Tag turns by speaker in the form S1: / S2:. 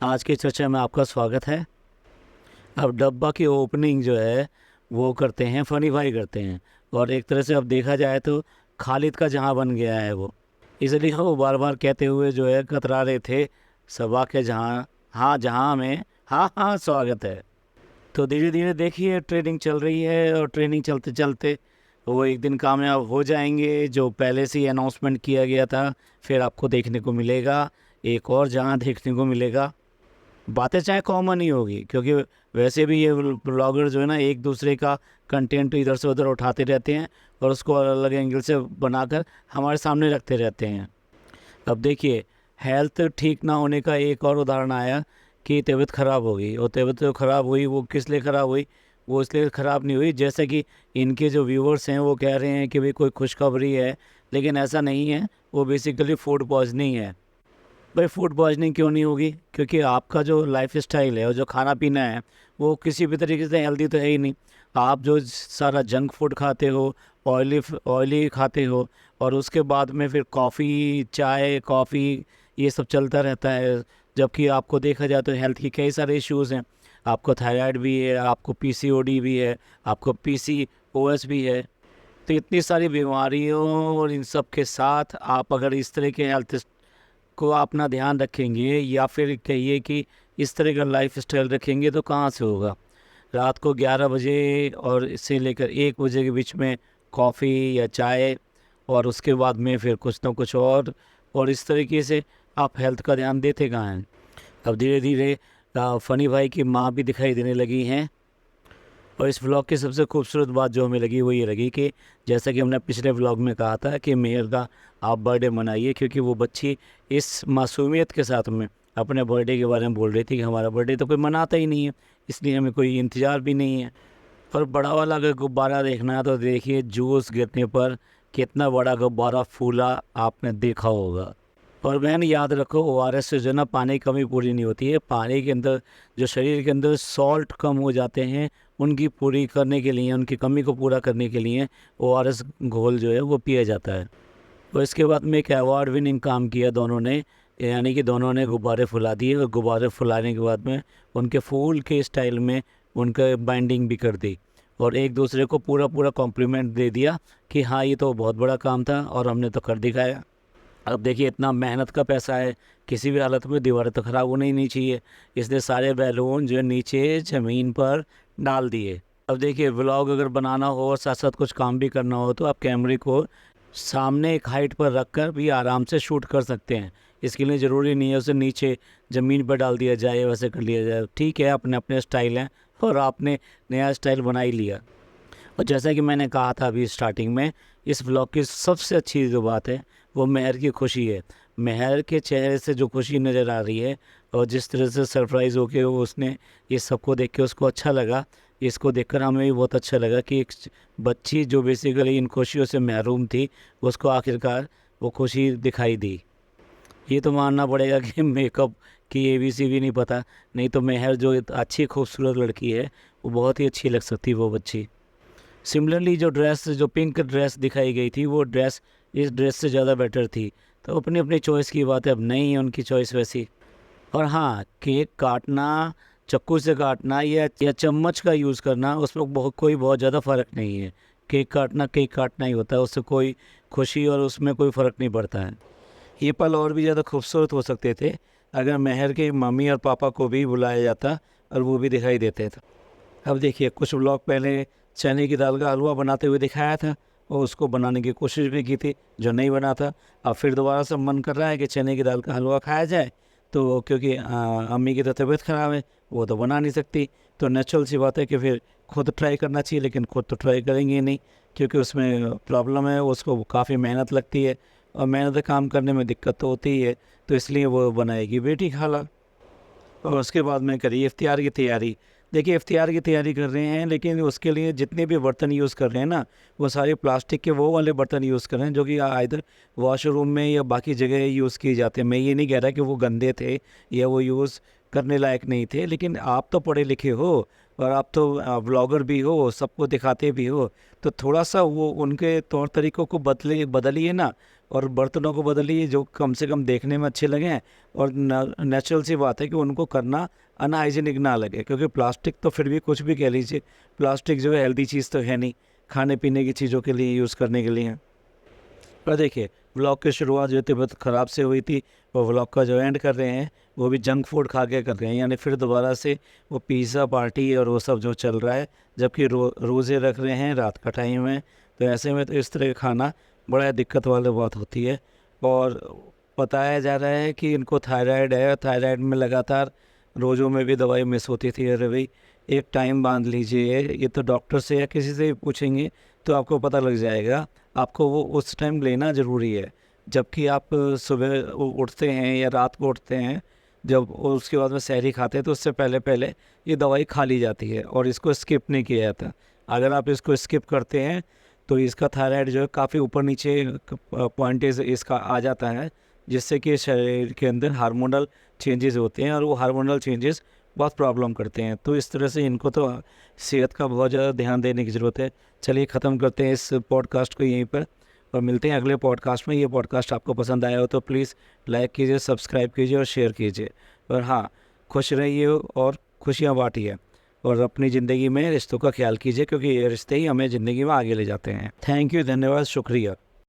S1: आज की चर्चा में आपका स्वागत है। अब डब्बा की ओपनिंग जो है वो करते हैं, फनी भाई करते हैं। और एक तरह से अब देखा जाए तो खालिद का जहां बन गया है वो, इसलिए वो बार बार कहते हुए जो है कतरा रहे थे, सबा के जहां, हाँ जहां में, हाँ हाँ स्वागत है। तो धीरे धीरे देखिए ट्रेनिंग चल रही है और ट्रेनिंग चलते चलते वो एक दिन कामयाब हो जाएंगे। जो पहले से ही अनाउंसमेंट किया गया था, फिर आपको देखने को मिलेगा एक और जहां देखने को मिलेगा। बातें चाहे कॉमन ही होगी, क्योंकि वैसे भी ये ब्लॉगर जो है ना एक दूसरे का कंटेंट इधर से उधर उठाते रहते हैं और उसको अलग अलग एंगल से बनाकर हमारे सामने रखते रहते हैं। अब देखिए, हेल्थ ठीक ना होने का एक और उदाहरण आया कि तबीयत ख़राब हो गई। और तबीयत जो ख़राब हुई वो किस लिए ख़राब हुई? वो इसलिए ख़राब नहीं हुई, जैसे कि इनके जो व्यूवर्स हैं वो कह रहे हैं कि भाई कोई खुशखबरी है, लेकिन ऐसा नहीं है। वो बेसिकली फूड पॉइजनिंग है। भाई फूड पॉइजनिंग क्यों नहीं होगी? क्योंकि आपका जो लाइफ स्टाइल है और जो खाना पीना है वो किसी भी तरीके से हेल्दी तो है ही नहीं। आप जो सारा जंक फूड खाते हो, ऑयली ऑयली खाते हो, और उसके बाद में फिर कॉफ़ी, चाय, कॉफ़ी, ये सब चलता रहता है। जबकि आपको देखा जाए तो हेल्थ के कई सारे इश्यूज़ हैं। आपको थायराइड भी है, आपको पीसीओडी भी है, आपको पीसीओएस भी है। तो इतनी सारी बीमारियों और इन सब के साथ आप अगर इस तरह के हेल्थ को अपना ध्यान रखेंगे, या फिर कहिए कि इस तरह का लाइफ स्टाइल रखेंगे, तो कहाँ से होगा? रात को 11 बजे और इससे लेकर 1 बजे के बीच में कॉफ़ी या चाय, और उसके बाद में फिर कुछ ना कुछ और इस तरीके से आप हेल्थ का ध्यान देते कहाँ हैं? अब धीरे धीरे फ़नी भाई की माँ भी दिखाई देने लगी हैं। और इस व्लॉग की सबसे खूबसूरत बात जो हमें लगी वो ये लगी कि जैसा कि हमने पिछले व्लॉग में कहा था कि मेहर का आप बर्थडे मनाइए, क्योंकि वो बच्ची इस मासूमियत के साथ में अपने बर्थडे के बारे में बोल रही थी कि हमारा बर्थडे तो कोई मनाता ही नहीं है, इसलिए हमें कोई इंतज़ार भी नहीं है। और बड़ा वाला अगर गुब्बारा देखना है तो देखिए जूस गिरने पर कितना बड़ा गुब्बारा फूला आपने देखा होगा। और बहन याद रखो, ओआरएस से जो है ना पानी की कमी पूरी नहीं होती है। पानी के अंदर जो शरीर के अंदर सॉल्ट कम हो जाते हैं, उनकी पूरी करने के लिए, उनकी कमी को पूरा करने के लिए ओआरएस घोल जो है वो पिया जाता है। और इसके बाद में एक अवार्ड विनिंग काम किया दोनों ने, यानी कि दोनों ने गुब्बारे फुला दिए और गुब्बारे फुलाने के बाद में उनके फूल के स्टाइल में उनका बाइंडिंग भी कर दी और एक दूसरे को पूरा पूरा कॉम्प्लीमेंट दे दिया कि हाँ ये तो बहुत बड़ा काम था और हमने तो कर दिखाया। अब देखिए इतना मेहनत का पैसा है, किसी भी हालत में दीवारें तो ख़राब होनी ही नहीं चाहिए, इसलिए सारे बैलून जो है नीचे ज़मीन पर डाल दिए। अब देखिए व्लॉग अगर बनाना हो और साथ साथ कुछ काम भी करना हो तो आप कैमरे को सामने एक हाइट पर रख कर भी आराम से शूट कर सकते हैं। इसके लिए ज़रूरी नहीं है उसे नीचे ज़मीन पर डाल दिया जाए, वैसे कर लिया जाए। ठीक है, अपने अपने स्टाइल हैं और आपने नया स्टाइल बना ही लिया। और जैसा कि मैंने कहा था अभी स्टार्टिंग में, इस व्लॉग की सबसे अच्छी जो बात है वो मेहर की खुशी है। मेहर के चेहरे से जो खुशी नज़र आ रही है और जिस तरह से सरप्राइज़ होके वो उसने ये सबको देख के उसको अच्छा लगा, इसको देखकर हमें भी बहुत अच्छा लगा कि एक बच्ची जो बेसिकली इन खुशियों से महरूम थी, उसको आखिरकार वो खुशी दिखाई दी। ये तो मानना पड़ेगा कि मेकअप की एबीसी भी नहीं पता, नहीं तो मेहर जो अच्छी खूबसूरत लड़की है वो बहुत ही अच्छी लग सकती वो बच्ची। सिमिलरली जो ड्रेस, जो पिंक ड्रेस दिखाई गई थी, वो ड्रेस इस ड्रेस से ज़्यादा बेटर थी। तो अपनी अपनी चॉइस की बात है, अब नहीं है उनकी चॉइस वैसी। और हाँ, केक काटना, चाकू से काटना या चम्मच का यूज़ करना, उसमें बहुत ज़्यादा फ़र्क नहीं है। केक काटना ही होता है, उससे कोई खुशी और उसमें कोई फ़र्क नहीं पड़ता है। ये पल और भी ज़्यादा खूबसूरत हो सकते थे अगर मेहर के मम्मी और पापा को भी बुलाया जाता और वो भी दिखाई देते थे। अब देखिए कुछ व्लॉग पहले चने की दाल का हलवा बनाते हुए दिखाया था और उसको बनाने की कोशिश भी की थी, जो नहीं बना था। अब फिर दोबारा से मन कर रहा है कि चने की दाल का हलवा खाया जाए, तो क्योंकि अम्मी की तो तबीयत ख़राब है, वो तो बना नहीं सकती, तो नेचुरल सी बात है कि फिर खुद ट्राई करना चाहिए। लेकिन खुद तो ट्राई करेंगे ही नहीं, क्योंकि उसमें प्रॉब्लम है, उसको काफ़ी मेहनत लगती है और मेहनत काम करने में दिक्कत तो होती ही है, तो इसलिए वो बनाएगी बेटी खाला। और उसके बाद में करी इफ्तियार की तैयारी। देखिए इफ्तियार की तैयारी कर रहे हैं, लेकिन उसके लिए जितने भी बर्तन यूज़ कर रहे हैं ना, वो सारे प्लास्टिक के वो वाले बर्तन यूज़ कर रहे हैं जो कि आइदर वॉशरूम में या बाकी जगह यूज़ किए जाते हैं। मैं ये नहीं कह रहा कि वो गंदे थे या वो यूज़ करने लायक नहीं थे, लेकिन आप तो पढ़े लिखे हो और आप तो ब्लॉगर भी हो, सबको दिखाते भी हो, तो थोड़ा सा वो उनके तौर तरीक़ों को बदलिए ना। और बर्तनों को बदलिए जो कम से कम देखने में अच्छे लगें, और नेचुरल सी बात है कि उनको करना अनहाइजीनिक ना लगे, क्योंकि प्लास्टिक तो फिर भी कुछ भी कह लीजिए, प्लास्टिक जो है हेल्दी चीज़ तो है नहीं, खाने पीने की चीज़ों के लिए यूज़ करने के लिए। पर देखिए, व्लॉग की शुरुआत जो तबीयत ख़राब से हुई थी, वो व्लॉग का जो एंड कर रहे हैं वो भी जंक फूड खा के कर रहे हैं, यानी फिर दोबारा से वो पिज़्ज़ा पार्टी और वो सब जो चल रहा है, जबकि रोज़े रख रहे हैं, रात का टाइम है। तो ऐसे में तो इस तरह का खाना बड़ा दिक्कत वाली बात होती है। और बताया जा रहा है कि इनको थायराइड है, थायराइड में लगातार रोज़ों में भी दवाई मिस होती थी। अरे भाई, एक टाइम बांध लीजिए, ये तो डॉक्टर से या किसी से भी पूछेंगे तो आपको पता लग जाएगा। आपको वो उस टाइम लेना ज़रूरी है, जबकि आप सुबह उठते हैं या रात को उठते हैं, जब उसके बाद में सहरी खाते हैं, तो उससे पहले पहले ये दवाई खा ली जाती है और इसको स्किप नहीं किया जाता। अगर आप इसको स्किप करते हैं तो इसका थायराइड जो है काफ़ी ऊपर नीचे पॉइंटेज इसका आ जाता है, जिससे कि शरीर के अंदर हार्मोनल चेंजेस होते हैं और वो हार्मोनल चेंजेस बहुत प्रॉब्लम करते हैं। तो इस तरह से इनको तो सेहत का बहुत ज़्यादा ध्यान देने की ज़रूरत है। चलिए ख़त्म करते हैं इस पॉडकास्ट को यहीं पर, और मिलते हैं अगले पॉडकास्ट में। ये पॉडकास्ट आपको पसंद आया हो तो प्लीज़ लाइक कीजिए, सब्सक्राइब कीजिए और शेयर कीजिए। और हाँ, खुश रहिए और खुशियाँ बांटिए, और अपनी ज़िंदगी में रिश्तों का ख्याल कीजिए, क्योंकि ये रिश्ते ही हमें ज़िंदगी में आगे ले जाते हैं। थैंक यू, धन्यवाद, शुक्रिया।